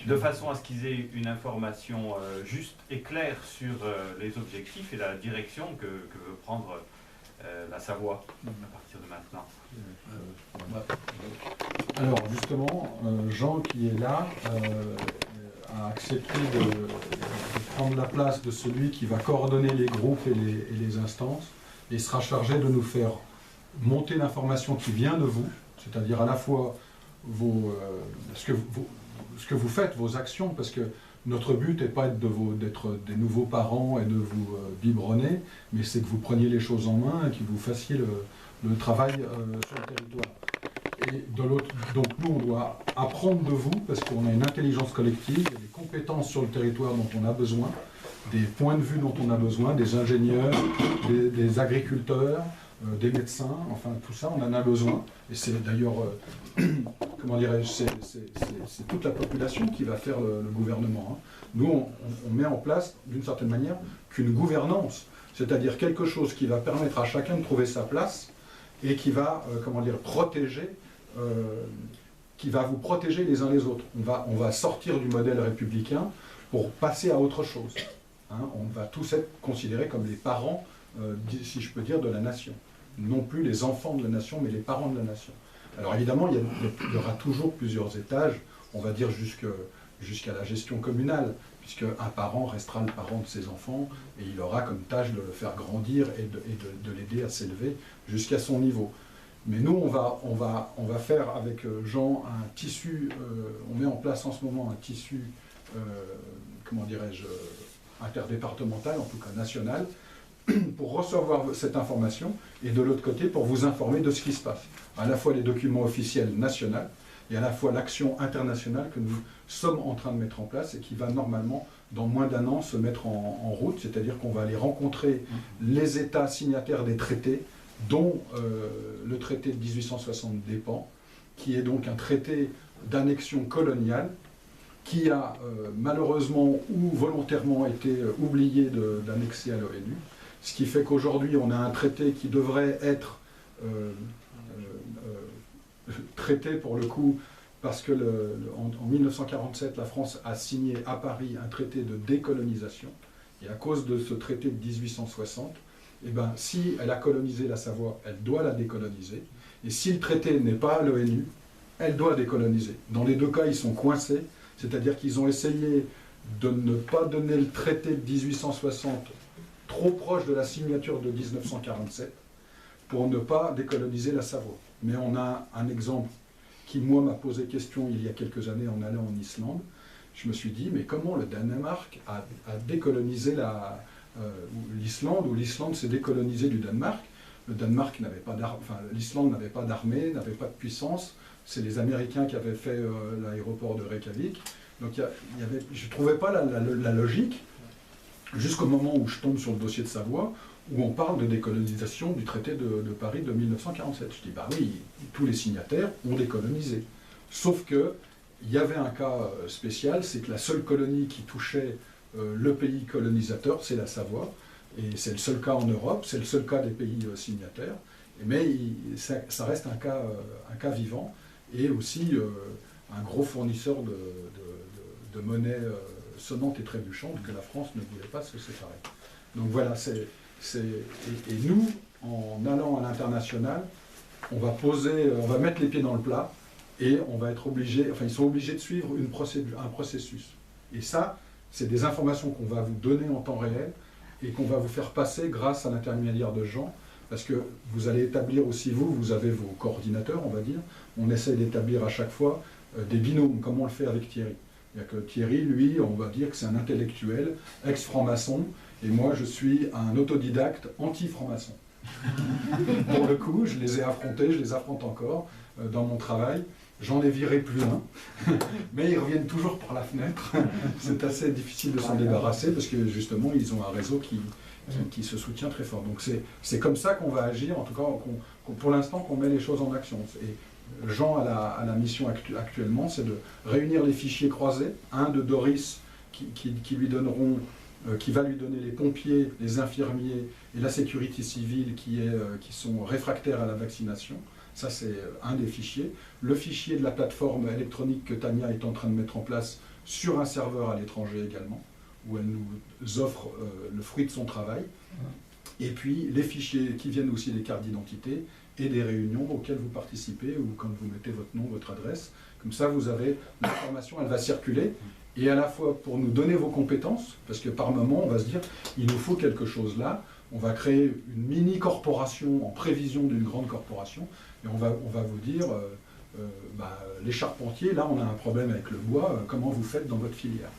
de façon à ce qu'ils aient une information juste et claire sur les objectifs et la direction que veut prendre la Savoie à partir de maintenant. Alors justement, Jean qui est là a accepté de prendre la place de celui qui va coordonner les groupes et les instances et sera chargé de nous faire monter l'information qui vient de vous, c'est-à-dire à la fois ce que vous faites, vos actions, parce que notre but n'est pas d'être des nouveaux parents et de vous biberonner, mais c'est que vous preniez les choses en main et que vous fassiez le travail sur le territoire. Et de l'autre, donc nous on doit apprendre de vous, parce qu'on a une intelligence collective, il y a des compétences sur le territoire dont on a besoin, des points de vue dont on a besoin, des ingénieurs, des agriculteurs, des médecins, enfin tout ça on en a besoin. Et c'est d'ailleurs, comment dirais-je, c'est toute la population qui va faire le gouvernement. Nous on met en place d'une certaine manière qu'une gouvernance, c'est-à-dire quelque chose qui va permettre à chacun de trouver sa place et qui va, protéger, qui va vous protéger les uns les autres. On va sortir du modèle républicain pour passer à autre chose. On va tous être considérés comme les parents, si je peux dire, de la nation. Non plus les enfants de la nation, mais les parents de la nation. Alors évidemment, il y aura toujours plusieurs étages, on va dire jusqu'à la gestion communale, puisque un parent restera le parent de ses enfants, et il aura comme tâche de le faire grandir et de l'aider à s'élever jusqu'à son niveau. Mais nous, on va faire avec Jean un tissu, on met en place en ce moment un tissu, comment dirais-je, interdépartemental, en tout cas national, pour recevoir cette information, et de l'autre côté, pour vous informer de ce qui se passe. À la fois les documents officiels nationaux, et à la fois l'action internationale que nous sommes en train de mettre en place, et qui va normalement, dans moins d'un an, se mettre en route, c'est-à-dire qu'on va aller rencontrer les États signataires des traités, dont le traité de 1860 dépend, qui est donc un traité d'annexion coloniale, qui a malheureusement ou volontairement été oublié d'annexer à l'ONU, ce qui fait qu'aujourd'hui on a un traité qui devrait être traité pour le coup, parce que en 1947 la France a signé à Paris un traité de décolonisation, et à cause de ce traité de 1860, eh ben, si elle a colonisé la Savoie, elle doit la décoloniser, et si le traité n'est pas à l'ONU, elle doit décoloniser. Dans les deux cas, ils sont coincés, c'est-à-dire qu'ils ont essayé de ne pas donner le traité de 1860 trop proche de la signature de 1947 pour ne pas décoloniser la Savoie. Mais on a un exemple qui, moi, m'a posé question il y a quelques années en allant en Islande. Je me suis dit, mais comment le Danemark a décolonisé l'Islande, ou l'Islande s'est décolonisée du Danemark? Le Danemark n'avait pas d'armée, enfin, l'Islande n'avait pas d'armée, n'avait pas de puissance. C'est les Américains qui avaient fait l'aéroport de Reykjavik. Donc je ne trouvais pas la logique, jusqu'au moment où je tombe sur le dossier de Savoie, où on parle de décolonisation du traité de Paris de 1947. Je dis, bah oui, tous les signataires ont décolonisé. Sauf que il y avait un cas spécial, c'est que la seule colonie qui touchait le pays colonisateur, c'est la Savoie, et c'est le seul cas en Europe, c'est le seul cas des pays signataires, mais ça reste un cas vivant, et aussi un gros fournisseur de monnaie sonnante et trébuchante que la France ne voulait pas se séparer. Donc voilà, et nous, en allant à l'international, on va mettre les pieds dans le plat, et on va être obligé, enfin ils sont obligés de suivre un processus. Et ça, c'est des informations qu'on va vous donner en temps réel, et qu'on va vous faire passer grâce à l'intermédiaire de Jean, parce que vous allez établir aussi, vous avez vos coordinateurs, on va dire, on essaie d'établir à chaque fois des binômes, comme on le fait avec Thierry. Il y a que Thierry, lui, on va dire que c'est un intellectuel, ex-franc-maçon, et moi je suis un autodidacte anti-franc-maçon. Pour le coup, je les ai affrontés, je les affronte encore dans mon travail. J'en ai viré plus un, mais ils reviennent toujours par la fenêtre. C'est assez difficile de s'en débarrasser, parce que justement, ils ont un réseau qui se soutient très fort. Donc c'est comme ça qu'on va agir, en tout cas, pour l'instant, qu'on met les choses en action. Et Jean a la mission actuellement, c'est de réunir les fichiers croisés, un de Doris qui va lui donner les pompiers, les infirmiers et la sécurité civile qui sont réfractaires à la vaccination, Ça, c'est un des fichiers. Le fichier de la plateforme électronique que Tania est en train de mettre en place sur un serveur à l'étranger également, où elle nous offre le fruit de son travail. Et puis, les fichiers qui viennent aussi des cartes d'identité et des réunions auxquelles vous participez, ou quand vous mettez votre nom, votre adresse. Comme ça, vous avez l'information, elle va circuler. Et à la fois pour nous donner vos compétences, parce que par moment, on va se dire, il nous faut quelque chose là. On va créer une mini-corporation en prévision d'une grande corporation. Et on va vous dire, les charpentiers, là, on a un problème avec le bois, comment vous faites dans votre filière?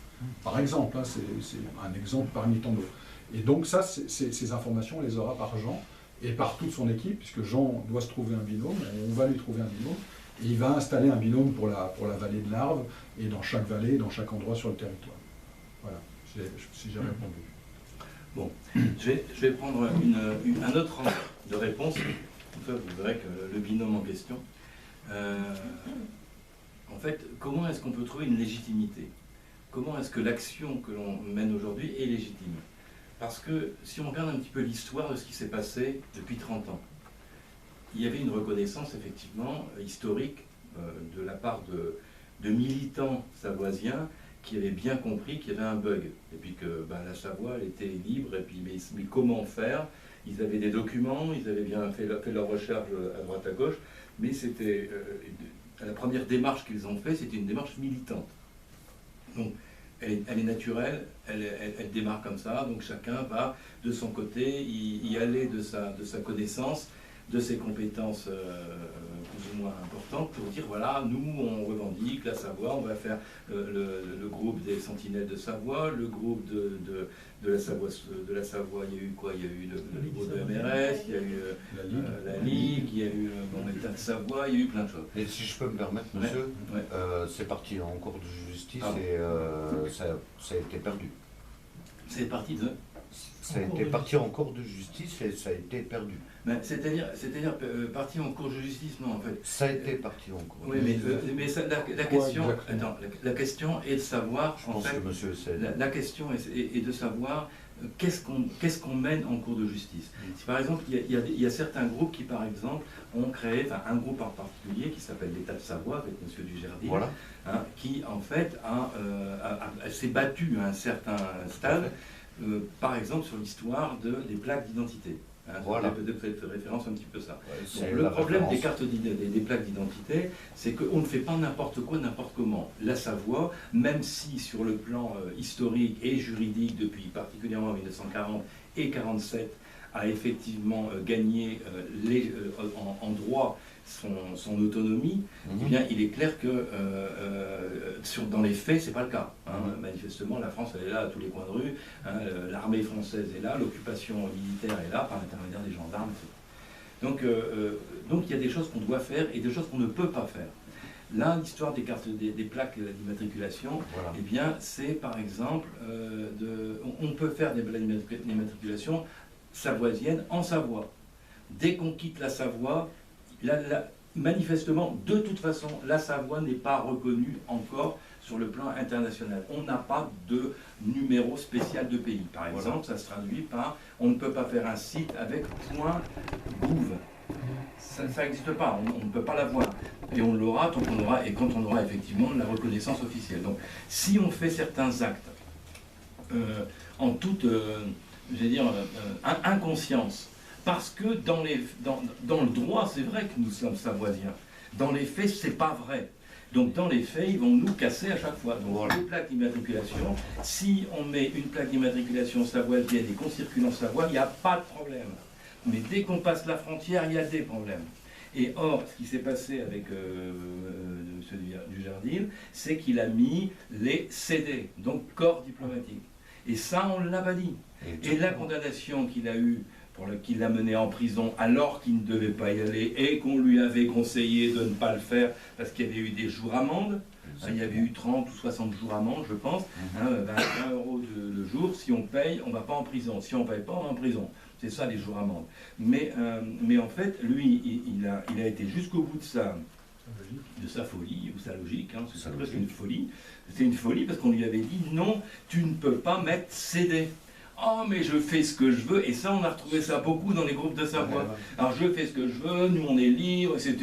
Par exemple, hein, c'est un exemple parmi tant d'autres. Et donc ça, ces informations, on les aura par Jean et par toute son équipe, puisque Jean doit se trouver un binôme, on va lui trouver un binôme, et il va installer un binôme pour la vallée de l'Arve, et dans chaque vallée, dans chaque endroit sur le territoire. Voilà, si j'ai répondu. Bon, je vais prendre un autre angle de réponse. Une fois, vous verrez que le binôme en question. En fait, comment est-ce qu'on peut trouver une légitimité? Comment est-ce que l'action que l'on mène aujourd'hui est légitime? Parce que si on regarde un petit peu l'histoire de ce qui s'est passé depuis 30 ans, il y avait une reconnaissance effectivement historique de la part de militants savoisiens qui avaient bien compris qu'il y avait un bug, et puis que la Savoie elle était libre, et puis mais comment faire? Ils avaient des documents, ils avaient bien fait leur recherche à droite à gauche, mais c'était la première démarche qu'ils ont fait, c'était une démarche militante. Donc elle est naturelle, elle démarre comme ça, donc chacun va de son côté y aller de sa connaissance, de ses compétences plus ou moins importantes pour dire voilà, nous on revendique la Savoie, on va faire le groupe des Sentinelles de Savoie, le groupe de la Savoie, il y a eu quoi? Il y a eu le groupe de MRS, il y a eu la Ligue, il y a eu l'État de Savoie, il y a eu plein de choses. Et si je peux me permettre, monsieur, c'est parti en cours de justice et ça a été perdu. C'est parti de... Ça a été parti en cours de justice et ça a été perdu. C'est-à-dire parti en cours de justice, non en fait. Ça a été parti en cours. Oui, mais la question, la question est de savoir, je pense que monsieur la question est de savoir qu'est-ce qu'on mène en cours de justice. Si par exemple, il y a certains groupes qui, par exemple, ont créé, un groupe en particulier qui s'appelle l'État de Savoie, avec M. Dujardin, voilà. Qui en fait s'est battu à un certain stade, par exemple sur l'histoire des plaques d'identité. Voilà. Peut-être référence un petit peu ça. Ouais, le problème des cartes des plaques d'identité, c'est qu'on ne fait pas n'importe quoi, n'importe comment. La Savoie, même si sur le plan historique et juridique, depuis particulièrement 1940 et 1947, a effectivement gagné en droit son autonomie, eh bien, il est clair que dans les faits, c'est pas le cas. Manifestement, la France, elle est là à tous les coins de rue, l'armée française est là, l'occupation militaire est là, par l'intermédiaire des gendarmes, etc. Donc il y a des choses qu'on doit faire et des choses qu'on ne peut pas faire. Là, l'histoire des cartes, des plaques d'immatriculation, voilà. Eh bien, c'est par exemple, on peut faire des plaques d'immatriculation savoisiennes en Savoie. Dès qu'on quitte la Savoie, manifestement, de toute façon, la Savoie n'est pas reconnue encore sur le plan international. On n'a pas de numéro spécial de pays. Par exemple, ça se traduit par on ne peut pas faire un site avec .gouv. Ça n'existe pas, on ne peut pas l'avoir. Et on l'aura quand on aura effectivement la reconnaissance officielle. Donc, si on fait certains actes en toute, inconscience, parce que dans le droit, c'est vrai que nous sommes savoisiens. Dans les faits, c'est pas vrai. Donc dans les faits, ils vont nous casser à chaque fois. Donc les plaques d'immatriculation, si on met une plaque d'immatriculation savoisienne et qu'on circule en Savoie, il n'y a pas de problème. Mais dès qu'on passe la frontière, il y a des problèmes. Et or, ce qui s'est passé avec M. Dujardin, c'est qu'il a mis les CD, donc corps diplomatiques. Et ça, on ne l'a pas dit. Et la condamnation qu'il a eue, qu'il l'a mené en prison alors qu'il ne devait pas y aller et qu'on lui avait conseillé de ne pas le faire parce qu'il y avait eu des jours amendes. Il y avait eu 30 ou 60 jours amende, je pense. 20 € le jour. Si on paye, on ne va pas en prison. Si on ne paye pas, on va en prison. C'est ça les jours amendes. Mais en fait, lui, il a été jusqu'au bout de sa folie, ou sa logique. C'est presque une folie. C'était une folie parce qu'on lui avait dit non, tu ne peux pas mettre CD. Oh, mais je fais ce que je veux, et ça, on a retrouvé ça beaucoup dans les groupes de Savoie. Alors, je fais ce que je veux, nous, on est libres, etc.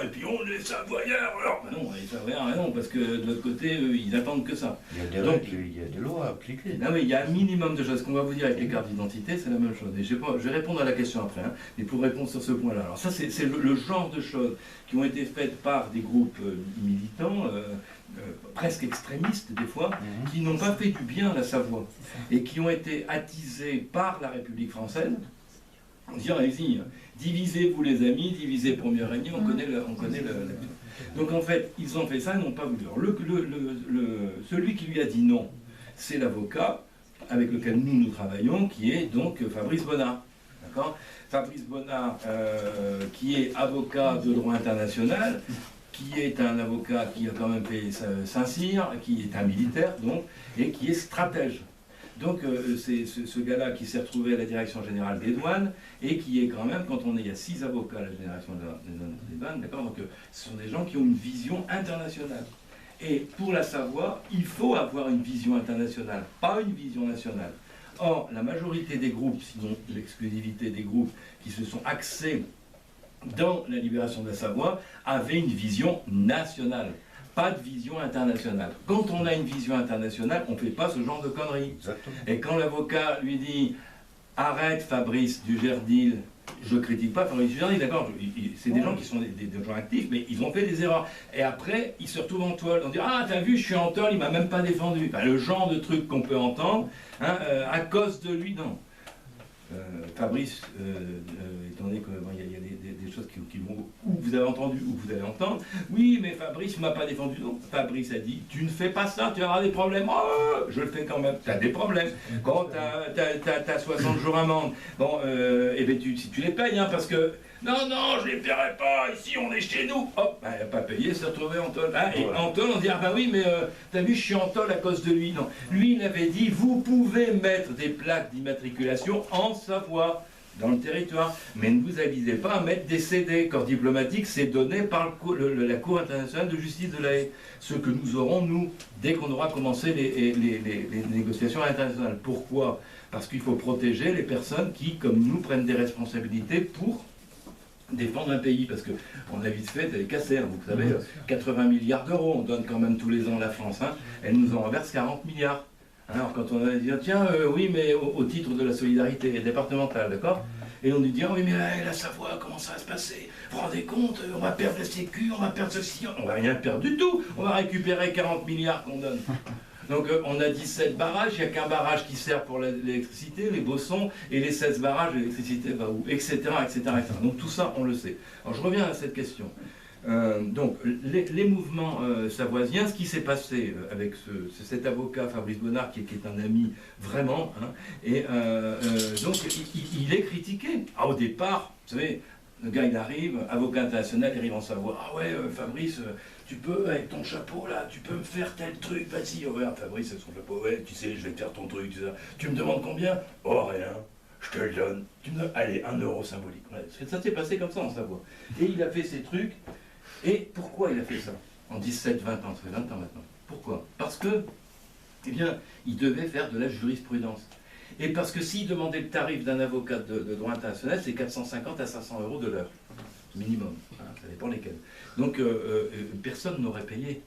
Et puis, on est Savoyards. Alors, ben non, les Savoyards, non, parce que de l'autre côté, eux, ils attendent que ça. Il y a des règles, il y a des lois à appliquer. Non, mais il y a un minimum de choses. Ce qu'on va vous dire avec les cartes d'identité, c'est la même chose. Et je vais répondre à la question après, hein, mais pour répondre sur ce point-là. Alors, ça, c'est le genre de choses qui ont été faites par des groupes militants, presque extrémistes des fois, qui n'ont pas fait du bien à la Savoie et qui ont été attisés par la République française. On dit, allez-y, divisez-vous les amis, divisez pour mieux régner, on connaît le. Donc en fait, ils ont fait ça, ils n'ont pas voulu. Alors, celui qui lui a dit non, c'est l'avocat avec lequel nous travaillons, qui est donc Fabrice Bonnard. D'accord ? Fabrice Bonnard, qui est avocat de droit international, qui est un avocat qui a quand même fait Saint-Cyr, qui est un militaire, donc, et qui est stratège. Donc c'est ce gars-là qui s'est retrouvé à la direction générale des douanes, et qui est quand même, il y a 6 avocats à la direction des douanes, d'accord, donc ce sont des gens qui ont une vision internationale. Et pour la Savoie, il faut avoir une vision internationale, pas une vision nationale. Or, la majorité des groupes, sinon l'exclusivité des groupes qui se sont axés dans la libération de la Savoie, avaient une vision nationale, pas de vision internationale. Quand on a une vision internationale, on ne fait pas ce genre de conneries. Exactement. Et quand l'avocat lui dit « Arrête Fabrice Dujardil », je ne critique pas Fabrice Dujardil, d'accord, c'est des gens qui sont des gens actifs, mais ils ont fait des erreurs. Et après, ils se retrouvent en toile, on dit « Ah, t'as vu, je suis en toile, il m'a même pas défendu ». Enfin, le genre de truc qu'on peut entendre, hein, à cause de lui, non. Fabrice, étant donné qu'il y a des choses qui vont, ou vous avez entendu, ou vous allez entendre, oui, mais Fabrice ne m'a pas défendu. Non, Fabrice a dit, tu ne fais pas ça, tu auras des problèmes. Oh, je le fais quand même, tu as des problèmes. Bon, tu as 60 jours amende. Bon, et bien si tu les payes, hein, parce que, non, je ne les paierai pas, ici on est chez nous. Hop, ben, il n'a pas payé, s'est retrouvé en tôle. Hein, et en tôle, on dit, ah ben oui, mais t'as vu, je suis en tôle à cause de lui. Non, lui, il avait dit, vous pouvez mettre des plaques d'immatriculation en Savoie, dans le territoire, mais ne vous avisez pas à mettre des CD. Corps diplomatique, c'est donné par la Cour internationale de justice de la Haye. Ce que nous aurons, nous, dès qu'on aura commencé les négociations internationales. Pourquoi ? Parce qu'il faut protéger les personnes qui, comme nous, prennent des responsabilités pour défendre un pays, parce qu'on a vite fait, elle est cassée, hein, vous savez, 80 milliards d'euros, on donne quand même tous les ans à la France, hein, elle nous en reverse 40 milliards. Alors quand on a dit, tiens, oui, mais au titre de la solidarité départementale, d'accord ? Et on lui dit, oui, mais la Savoie, comment ça va se passer ? Vous vous rendez compte, on va perdre la Sécu, on va perdre ceci, on va rien perdre du tout, on va récupérer 40 milliards qu'on donne. Donc on a 17 barrages, il n'y a qu'un barrage qui sert pour l'électricité, les bossons, et les 16 barrages, l'électricité va où, etc., etc., etc. Donc tout ça, on le sait. Alors je reviens à cette question. Donc les mouvements savoisiens, ce qui s'est passé avec cet avocat Fabrice Bonnard, qui est un ami vraiment, hein, et donc il est critiqué. Au départ, vous savez, le gars il arrive, avocat international, il arrive en Savoie. Ah ouais, Fabrice, tu peux, avec ton chapeau là, tu peux me faire tel truc, vas-y, regarde Fabrice avec son chapeau, ouais, tu sais, je vais te faire ton truc, tu me demandes combien? Oh rien, je te le donne, tu me donnes, allez, 1 euro symbolique. Ouais, ça s'est passé comme ça en Savoie. Et il a fait ces trucs, et pourquoi il a fait ça? En 17-20 ans, ça fait 20 ans maintenant. Pourquoi? Parce que, eh bien, il devait faire de la jurisprudence. Et parce que s'il demandait le tarif d'un avocat de droit international, c'est 450 à 500 euros de l'heure, minimum, hein, ça dépend lesquels. Donc personne n'aurait payé,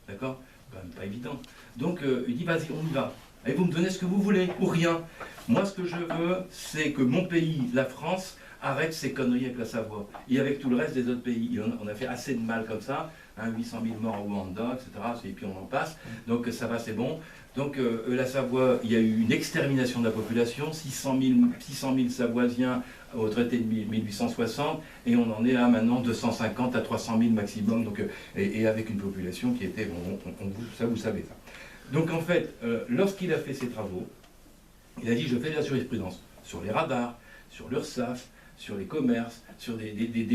d'accord? Quand même pas évident. Donc il dit, vas-y, on y va. Et vous me donnez ce que vous voulez, ou rien. Moi, ce que je veux, c'est que mon pays, la France, arrête ces conneries avec la Savoie. Et avec tout le reste des autres pays. On a fait assez de mal comme ça, hein, 800 000 morts au Rwanda, etc. Et puis on en passe. Donc ça va, c'est bon. Donc la Savoie, il y a eu une extermination de la population, 600 000 Savoisiens au traité de 1860, et on en est à maintenant 250 à 300 000 maximum, donc, et avec une population qui était, ça vous savez ça. Donc en fait, lorsqu'il a fait ses travaux, il a dit, je fais de la jurisprudence sur les radars, sur l'URSSAF, sur les commerces, sur des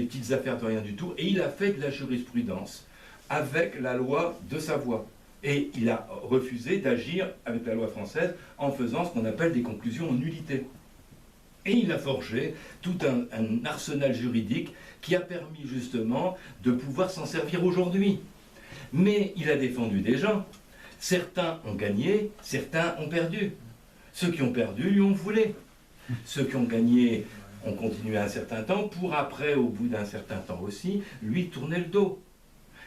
petites affaires de rien du tout, et il a fait de la jurisprudence avec la loi de Savoie. Et il a refusé d'agir avec la loi française en faisant ce qu'on appelle des conclusions en nullité. Et il a forgé tout un arsenal juridique qui a permis justement de pouvoir s'en servir aujourd'hui. Mais il a défendu des gens. Certains ont gagné, certains ont perdu. Ceux qui ont perdu lui ont foulé. Ceux qui ont gagné ont continué un certain temps, pour après, au bout d'un certain temps aussi, lui tourner le dos.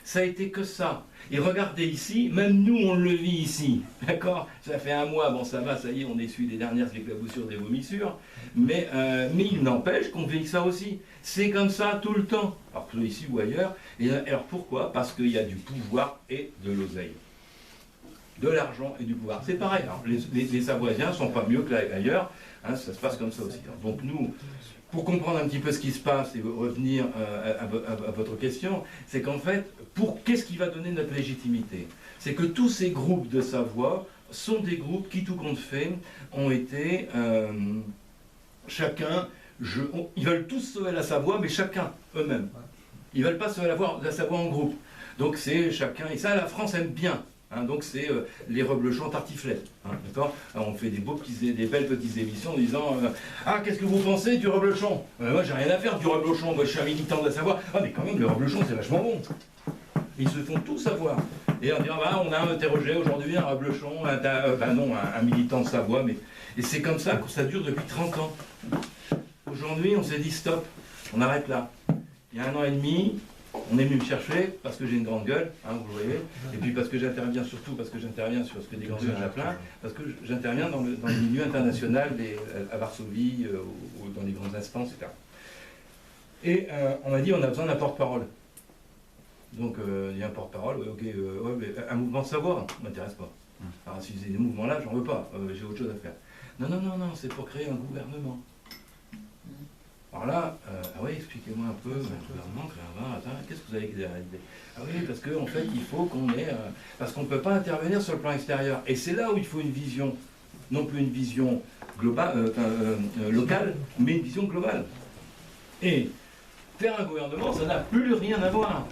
Ça a été que ça. Et regardez ici, même nous on le vit ici, d'accord? Ça fait un mois, bon ça va, ça y est, on essuie les dernières éclaboussures des vomissures, mais il n'empêche qu'on vit ça aussi. C'est comme ça tout le temps, alors que ici ou ailleurs. Et alors pourquoi? Parce qu'il y a du pouvoir et de l'oseille. De l'argent et du pouvoir. C'est pareil, alors, les Savoisiens ne sont pas mieux qu'ailleurs, hein, ça se passe comme ça aussi. Donc nous, pour comprendre un petit peu ce qui se passe et revenir à votre question, c'est qu'en fait, qu'est-ce qui va donner notre légitimité? C'est que tous ces groupes de Savoie sont des groupes qui, tout compte fait, ont été chacun, ils veulent tous sauver la Savoie, mais chacun eux-mêmes. Ils ne veulent pas sauver la Savoie en groupe. Donc c'est chacun, et ça la France aime bien. Hein, donc c'est les reblochons tartiflettes, hein, d'accord? On fait des belles petites émissions en disant ah, qu'est-ce que vous pensez du reblochon? Moi j'ai rien à faire du reblochon, moi je suis un militant de la Savoie. Ah mais quand même le reblochon c'est vachement bon. Ils se font tout savoir. Et on dit on a interrogé aujourd'hui un reblochon, un militant de Savoie, et c'est comme ça que ça dure depuis 30 ans. Aujourd'hui on s'est dit stop, on arrête là. Il y a 1 an et demi, on est venu me chercher parce que j'ai une grande gueule, hein, vous voyez, et puis parce que j'interviens sur ce que des grands gueules, plein, parce que j'interviens dans le milieu international, à Varsovie, ou dans les grandes instances, etc. Et on m'a dit on a besoin d'un porte-parole. Donc il y a un porte-parole, ouais, ok, mais un mouvement de Savoie, ça ne m'intéresse pas. Alors si c'est des mouvements-là, j'en veux pas, j'ai autre chose à faire. Non, c'est pour créer un gouvernement. Alors là, oui, expliquez-moi un peu, le gouvernement, qu'est-ce que vous avez derrière l'idée? Ah oui, parce qu'en fait, il faut qu'on ait... parce qu'on ne peut pas intervenir sur le plan extérieur. Et c'est là où il faut une vision, non plus une vision globale, locale, mais une vision globale. Et faire un gouvernement, ça n'a plus rien à voir.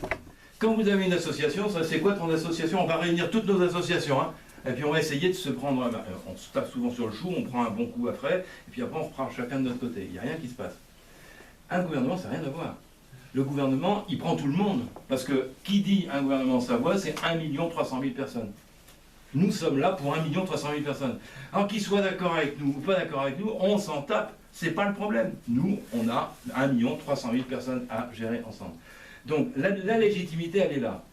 Quand vous avez une association, c'est quoi ton association? On va réunir toutes nos associations, hein. Et puis on va essayer de se prendre... on se tape souvent sur le chou, on prend un bon coup après, et puis après on reprend chacun de notre côté. Il n'y a rien qui se passe. Un gouvernement, ça n'a rien à voir. Le gouvernement, il prend tout le monde. Parce que qui dit un gouvernement Savoie, c'est 1 300 000 personnes. Nous sommes là pour 1 300 000 personnes. Alors qu'ils soient d'accord avec nous ou pas d'accord avec nous, on s'en tape, c'est pas le problème. Nous, on a 1 300 000 personnes à gérer ensemble. Donc la légitimité, elle est là.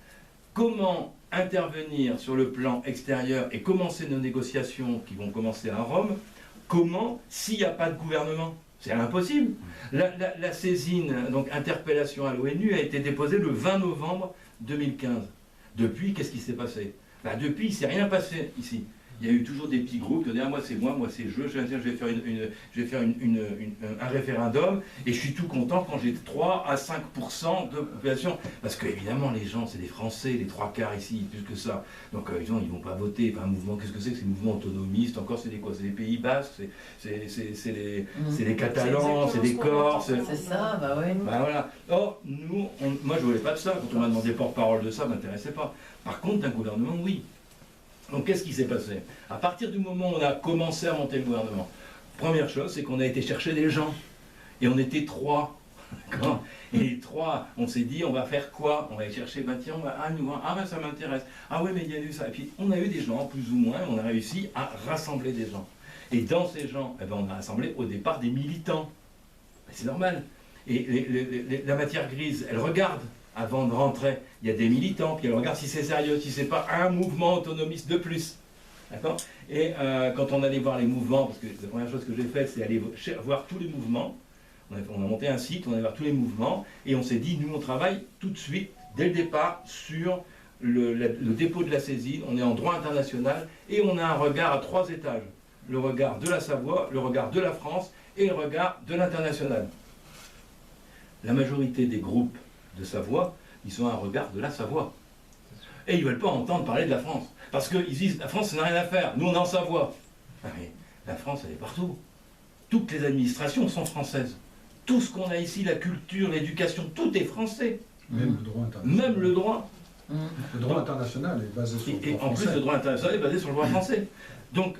Comment intervenir sur le plan extérieur et commencer nos négociations qui vont commencer à Rome? Comment, s'il n'y a pas de gouvernement? C'est impossible. La saisine, donc interpellation à l'ONU, a été déposée le 20 novembre 2015. Depuis, qu'est-ce qui s'est passé? Depuis, il ne s'est rien passé ici. Il y a eu toujours des petits groupes qui ont dit moi c'est je vais faire un référendum et je suis tout content quand j'ai 3 à 5% de population. Parce que évidemment les gens, c'est des Français, les 3/4 ici, plus que ça. Donc ils ne vont pas voter. Un mouvement, qu'est-ce que c'est que ces mouvements autonomistes? Encore c'est des quoi? C'est des Pays Basques, c'est les Catalans, c'est des Corses. C'est ça, bah oui. Voilà. Or, moi je ne voulais pas de ça. Quand on m'a demandé porte-parole de ça, ça ne m'intéressait pas. Par contre, d'un gouvernement, oui. Donc qu'est-ce qui s'est passé? À partir du moment où on a commencé à monter le gouvernement, première chose, c'est qu'on a été chercher des gens. Et on était 3. Et les 3, on s'est dit, on va faire quoi? On va aller chercher, tiens, ça m'intéresse. Ah oui, mais il y a eu ça. Et puis on a eu des gens, plus ou moins, on a réussi à rassembler des gens. Et dans ces gens, on a rassemblé au départ des militants. C'est normal. Et la matière grise, elle regarde. Avant de rentrer, il y a des militants, puis elle regarde si c'est sérieux, si c'est pas un mouvement autonomiste de plus. D'accord? Et quand on allait voir les mouvements, parce que la première chose que j'ai faite, c'est aller voir tous les mouvements. On a monté un site, on allait voir tous les mouvements, et on s'est dit, nous on travaille tout de suite, dès le départ, sur le dépôt de la saisine, on est en droit international, et on a un regard à 3 étages. Le regard de la Savoie, le regard de la France, et le regard de l'international. La majorité des groupes de Savoie, ils sont à un regard de la Savoie. Et ils ne veulent pas entendre parler de la France. Parce qu'ils disent, la France, ça n'a rien à faire. Nous, on est en Savoie. Mais la France, elle est partout. Toutes les administrations sont françaises. Tout ce qu'on a ici, la culture, l'éducation, tout est français. Même le droit international. Même le droit. Le droit international est basé sur le droit français. En plus, le droit international est basé sur le droit français. Donc,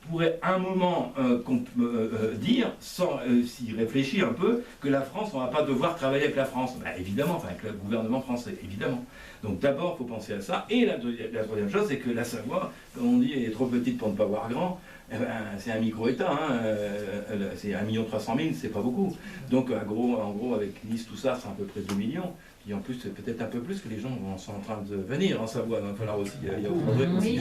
pourrait un moment dire, sans s'y réfléchir un peu, que la France, on ne va pas devoir travailler avec la France. Ben, évidemment, enfin avec le gouvernement français, évidemment. Donc d'abord, il faut penser à ça. Et la troisième chose, c'est que la Savoie, comme on dit, elle est trop petite pour ne pas voir grand. Eh ben, c'est un micro-État, hein. C'est 1 300 000, c'est pas beaucoup. Donc en gros, avec Nice, tout ça, c'est à peu près 2 millions. Et en plus, c'est peut-être un peu plus que les gens sont en train de venir en Savoie. Il va falloir aussi, il y a aussi